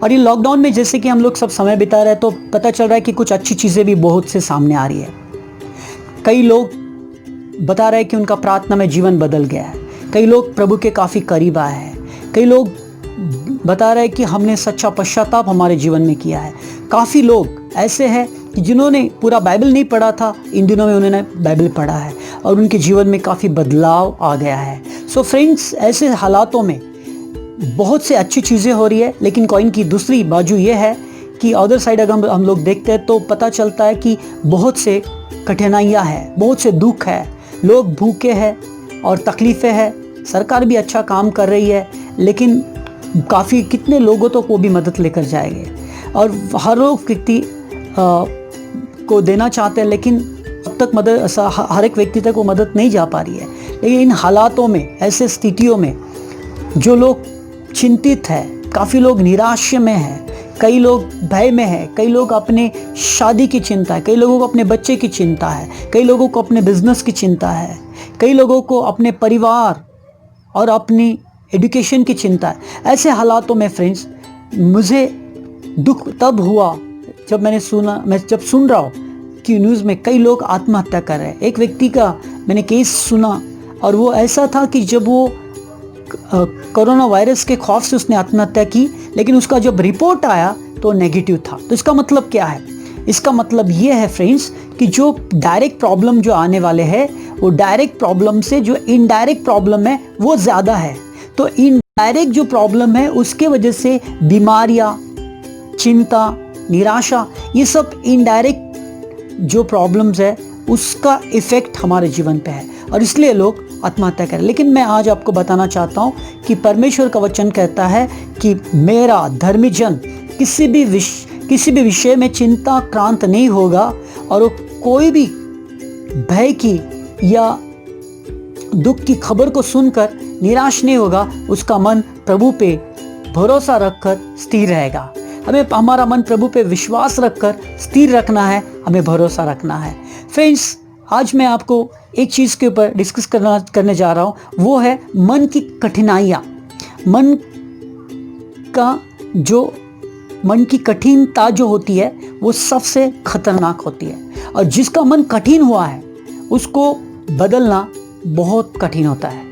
और ये लॉकडाउन में जैसे कि हम लोग सब समय बिता रहे हैं तो पता चल रहा है कि कुछ अच्छी चीज़ें भी बहुत से सामने आ रही है। कई लोग बता रहे हैं कि उनका प्रार्थना में जीवन बदल गया है, कई लोग प्रभु के काफ़ी करीब आए हैं, कई लोग बता रहे हैं कि हमने सच्चा पश्चाताप हमारे जीवन में किया है। काफ़ी लोग ऐसे हैं कि जिन्होंने पूरा बाइबल नहीं पढ़ा था, इन दिनों में उन्होंने बाइबल पढ़ा है और उनके जीवन में काफ़ी बदलाव आ गया है। सो फ्रेंड्स, ऐसे हालातों में बहुत से अच्छी चीज़ें हो रही है, लेकिन कॉइन की दूसरी बाजू ये है कि अदर साइड अगर हम लोग देखते हैं तो पता चलता है कि बहुत से कठिनाइयाँ हैं, बहुत से दुख है, लोग भूखे हैं और तकलीफ़ें हैं। सरकार भी अच्छा काम कर रही है, लेकिन काफ़ी कितने लोगों तो को भी मदद लेकर जाएंगे और हर लोग व्यक्ति को देना चाहते हैं, लेकिन अब तक मदद हर एक व्यक्ति तक वो मदद नहीं जा पा रही है। लेकिन इन हालातों में, ऐसे स्थितियों में जो लोग चिंतित है, काफ़ी लोग निराशा में हैं, कई लोग भय में है, कई लोग अपने शादी की चिंता है, कई लोगों को अपने बच्चे की चिंता है, कई लोगों को अपने बिजनेस की चिंता है, कई लोगों को अपने परिवार और अपनी एजुकेशन की चिंता है। ऐसे हालातों में फ्रेंड्स, मुझे दुख तब हुआ जब मैं जब सुन रहा हूँ कि न्यूज़ में कई लोग आत्महत्या कर रहे हैं। एक व्यक्ति का मैंने केस सुना और वो ऐसा था कि जब वो कोरोना वायरस के खौफ से उसने आत्महत्या की, लेकिन उसका जब रिपोर्ट आया तो नेगेटिव था। तो इसका मतलब क्या है? इसका मतलब ये है फ्रेंड्स कि जो डायरेक्ट प्रॉब्लम जो आने वाले हैं, वो डायरेक्ट प्रॉब्लम से जो इनडायरेक्ट प्रॉब्लम है वो ज़्यादा है। तो इनडायरेक्ट जो प्रॉब्लम है उसके वजह से बीमारियाँ, चिंता, निराशा, ये सब इनडायरेक्ट जो प्रॉब्लम्स है उसका इफ़ेक्ट हमारे जीवन पे है और इसलिए लोग आत्महत्या करें। लेकिन मैं आज आपको बताना चाहता हूँ कि परमेश्वर का वचन कहता है कि मेरा धर्मी जन किसी भी विषय में चिंता क्रांत नहीं होगा और वो कोई भी भय की या दुख की खबर को सुनकर निराश नहीं होगा। उसका मन प्रभु पे भरोसा रखकर स्थिर रहेगा। हमें हमारा मन प्रभु पे विश्वास रखकर स्थिर रखना है, हमें भरोसा रखना है। फ्रेंड्स, आज मैं आपको एक चीज़ के ऊपर डिस्कस करने जा रहा हूँ, वो है मन की कठिनाइयाँ। मन की कठिनता जो होती है वो सबसे खतरनाक होती है और जिसका मन कठिन हुआ है उसको बदलना बहुत कठिन होता है।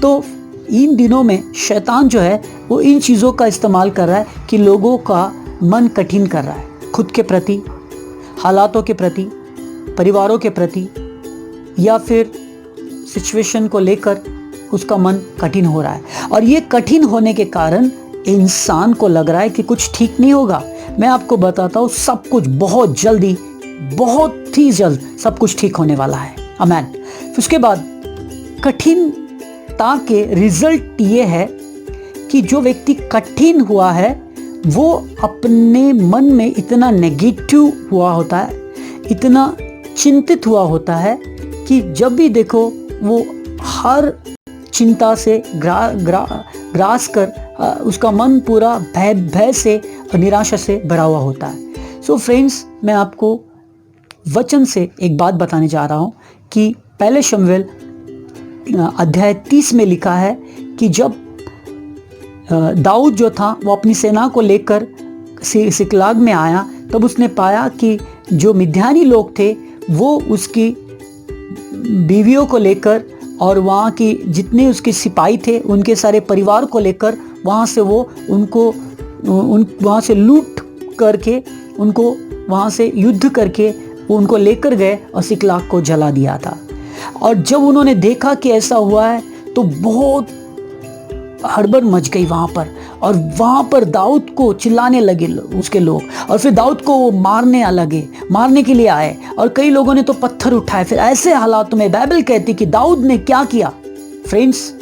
तो इन दिनों में शैतान जो है वो इन चीज़ों का इस्तेमाल कर रहा है कि लोगों का मन कठिन कर रहा है, खुद के प्रति, हालातों के प्रति, परिवारों के प्रति, या फिर सिचुएशन को लेकर उसका मन कठिन हो रहा है और ये कठिन होने के कारण इंसान को लग रहा है कि कुछ ठीक नहीं होगा। मैं आपको बताता हूँ, सब कुछ बहुत जल्दी, बहुत ही जल्द सब कुछ ठीक होने वाला है। आमीन। उसके बाद कठिनता के रिजल्ट ये है कि जो व्यक्ति कठिन हुआ है वो अपने मन में इतना नेगेटिव हुआ होता है, इतना चिंतित हुआ होता है कि जब भी देखो वो हर चिंता से ग्रास कर उसका मन पूरा भय से और निराशा से भरा हुआ होता है। सो फ्रेंड्स, मैं आपको वचन से एक बात बताने जा रहा हूँ कि पहले शमूएल अध्याय 30 में लिखा है कि जब दाऊद जो था वो अपनी सेना को लेकर सिकलाग में आया, तब उसने पाया कि जो मिद्यानी लोग थे वो उसकी बीवियों को लेकर और वहाँ की जितने उसके सिपाही थे उनके सारे परिवार को लेकर वहाँ से वो वहाँ से लूट करके उनको वहाँ से युद्ध करके उनको लेकर गए और सिकलाग को जला दिया था। और जब उन्होंने देखा कि ऐसा हुआ है तो बहुत हड़बड़ मच गई वहाँ पर और वहाँ पर दाऊद को चिल्लाने लगे उसके लोग और फिर दाऊद को वो मारने के लिए आए और कई लोगों ने तो पत्थर उठाए। फिर ऐसे हालातों में बाइबल कहती कि दाऊद ने क्या किया। फ्रेंड्स,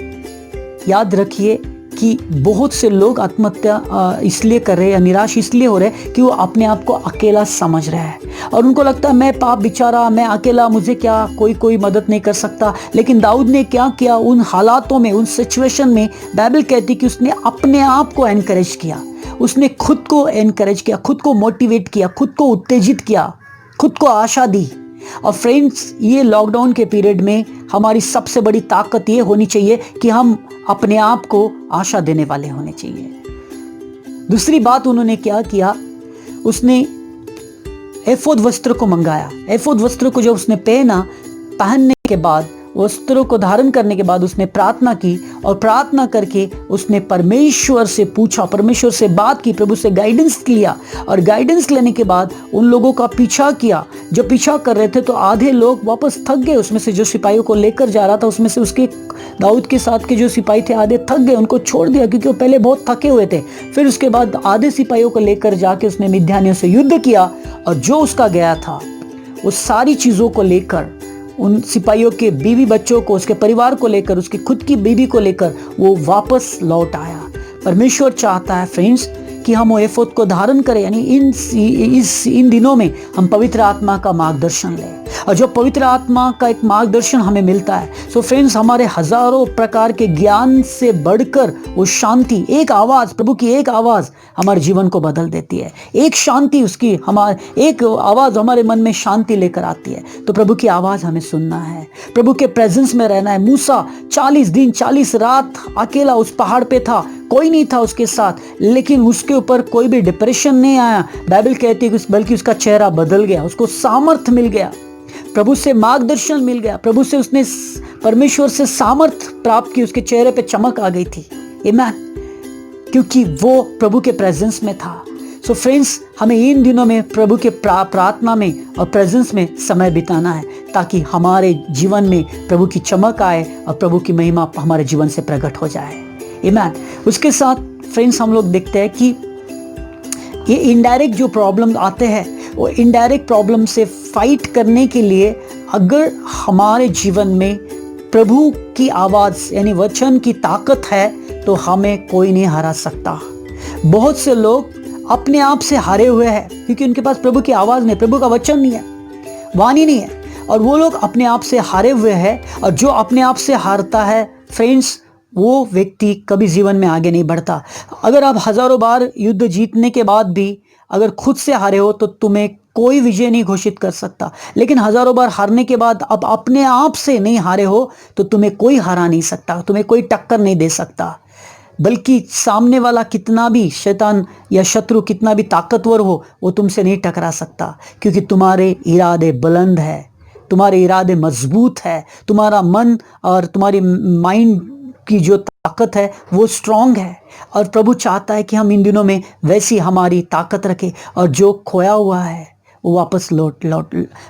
याद रखिए कि बहुत से लोग आत्महत्या इसलिए कर रहे हैं या निराश इसलिए हो रहे हैं कि वो अपने आप को अकेला समझ रहे हैं और उनको लगता है मैं पाप बेचारा, मैं अकेला, मुझे क्या कोई मदद नहीं कर सकता। लेकिन दाऊद ने क्या किया उन हालातों में, उन सिचुएशन में, बाइबल कहती कि उसने अपने आप को एनकरेज किया, उसने खुद को एनकरेज किया, खुद को मोटिवेट किया, खुद को उत्तेजित किया, खुद को आशा दी। और फ्रेंड्स, ये लॉकडाउन के पीरियड में हमारी सबसे बड़ी ताकत ये होनी चाहिए कि हम अपने आप को आशा देने वाले होने चाहिए। दूसरी बात उन्होंने क्या किया, उसने एफोद वस्त्र को मंगाया। एफोद वस्त्र को जब उसने पहनने के बाद, वस्त्रों को धारण करने के बाद उसने प्रार्थना की, और प्रार्थना करके उसने परमेश्वर से पूछा, परमेश्वर से बात की, प्रभु से गाइडेंस लिया, और गाइडेंस लेने के बाद उन लोगों का पीछा किया। जब पीछा कर रहे थे तो आधे लोग वापस थक गए, उसमें से जो सिपाहियों को लेकर जा रहा था उसमें से उसके दाऊद के साथ के जो सिपाही थे आधे थक गए, उनको छोड़ दिया क्योंकि वो पहले बहुत थके हुए थे। फिर उसके बाद आधे सिपाहियों को लेकर जाके उसने मिद्यानियों से युद्ध किया, और जो उसका गया था वो सारी चीज़ों को लेकर, उन सिपाहियों के बीवी बच्चों को, उसके परिवार को लेकर, उसकी खुद की बीवी को लेकर वो वापस लौट आया। परमेश्वर चाहता है फ्रेंड्स कि हम वो एफोद को धारण करें, यानी इन दिनों में हम पवित्र आत्मा का मार्गदर्शन लें, और जो पवित्र आत्मा का एक मार्गदर्शन हमें मिलता है, सो फ्रेंड्स हमारे हजारों प्रकार के ज्ञान से बढ़कर वो शांति, एक आवाज़, प्रभु की एक आवाज़ हमारे जीवन को बदल देती है। एक शांति उसकी, एक आवाज़ हमारे मन में शांति लेकर आती है। तो प्रभु की आवाज़ हमें सुनना है, प्रभु के प्रेजेंस में रहना है। मूसा 40 दिन 40 रात अकेला उस पहाड़ पे था, कोई नहीं था उसके साथ, लेकिन उसके ऊपर कोई भी डिप्रेशन नहीं आया। बाइबल कहती है बल्कि उसका चेहरा बदल गया, उसको सामर्थ मिल गया, प्रभु से मार्गदर्शन मिल गया, प्रभु से उसने परमेश्वर से सामर्थ प्राप्त की, उसके चेहरे पे चमक आ गई थी। आमीन, क्योंकि वो प्रभु के प्रेजेंस में था। सो फ्रेंड्स हमें इन दिनों में प्रभु के प्रार्थना में और प्रेजेंस में समय बिताना है, ताकि हमारे जीवन में प्रभु की चमक आए और प्रभु की महिमा हमारे जीवन से प्रकट हो जाए। आमीन। उसके साथ फ्रेंड्स हम लोग देखते हैं कि ये इनडायरेक्ट जो प्रॉब्लम आते हैं, वो इनडायरेक्ट प्रॉब्लम से फाइट करने के लिए अगर हमारे जीवन में प्रभु की आवाज़ यानी वचन की ताकत है तो हमें कोई नहीं हरा सकता। बहुत से लोग अपने आप से हारे हुए हैं क्योंकि उनके पास प्रभु की आवाज़ नहीं, प्रभु का वचन नहीं है, वाणी नहीं है, और वो लोग अपने आप से हारे हुए हैं। और जो अपने आप से हारता है फ्रेंड्स, वो व्यक्ति कभी जीवन में आगे नहीं बढ़ता। अगर आप हजारों बार युद्ध जीतने के बाद भी अगर खुद से हारे हो तो तुम्हें कोई विजय नहीं घोषित कर सकता, लेकिन हजारों बार हारने के बाद अब अपने आप से नहीं हारे हो तो तुम्हें कोई हरा नहीं सकता, तुम्हें कोई टक्कर नहीं दे सकता। बल्कि सामने वाला कितना भी शैतान या शत्रु कितना भी ताकतवर हो, वो तुमसे नहीं टकरा सकता, क्योंकि तुम्हारे इरादे बुलंद है, तुम्हारे इरादे मजबूत है, तुम्हारा मन और तुम्हारी माइंड की जो ताकत है वो स्ट्रांग है। और प्रभु चाहता है कि हम इन दिनों में वैसी हमारी ताकत रखें, और जो खोया हुआ है वो वापस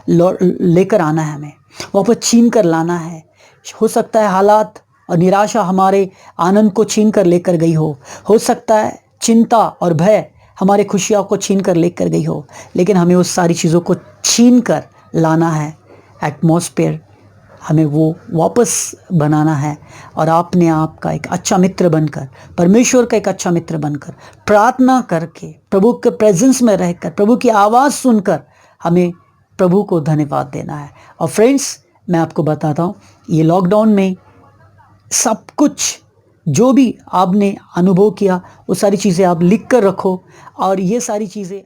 लेकर आना है, हमें वापस छीन कर लाना है। हो सकता है हालात और निराशा हमारे आनंद को छीन कर लेकर गई हो सकता है चिंता और भय हमारे खुशियों को छीन कर लेकर गई हो, लेकिन हमें उस सारी चीज़ों को छीन कर लाना है। एटमॉस्फेयर हमें वो वापस बनाना है, और अपने आप का एक अच्छा मित्र बनकर, परमेश्वर का एक अच्छा मित्र बनकर, प्रार्थना करके, प्रभु के प्रेजेंस में रहकर, प्रभु की आवाज़ सुनकर हमें प्रभु को धन्यवाद देना है। और फ्रेंड्स मैं आपको बताता हूँ, ये लॉकडाउन में सब कुछ जो भी आपने अनुभव किया वो सारी चीज़ें आप लिख कर रखो, और ये सारी चीज़ें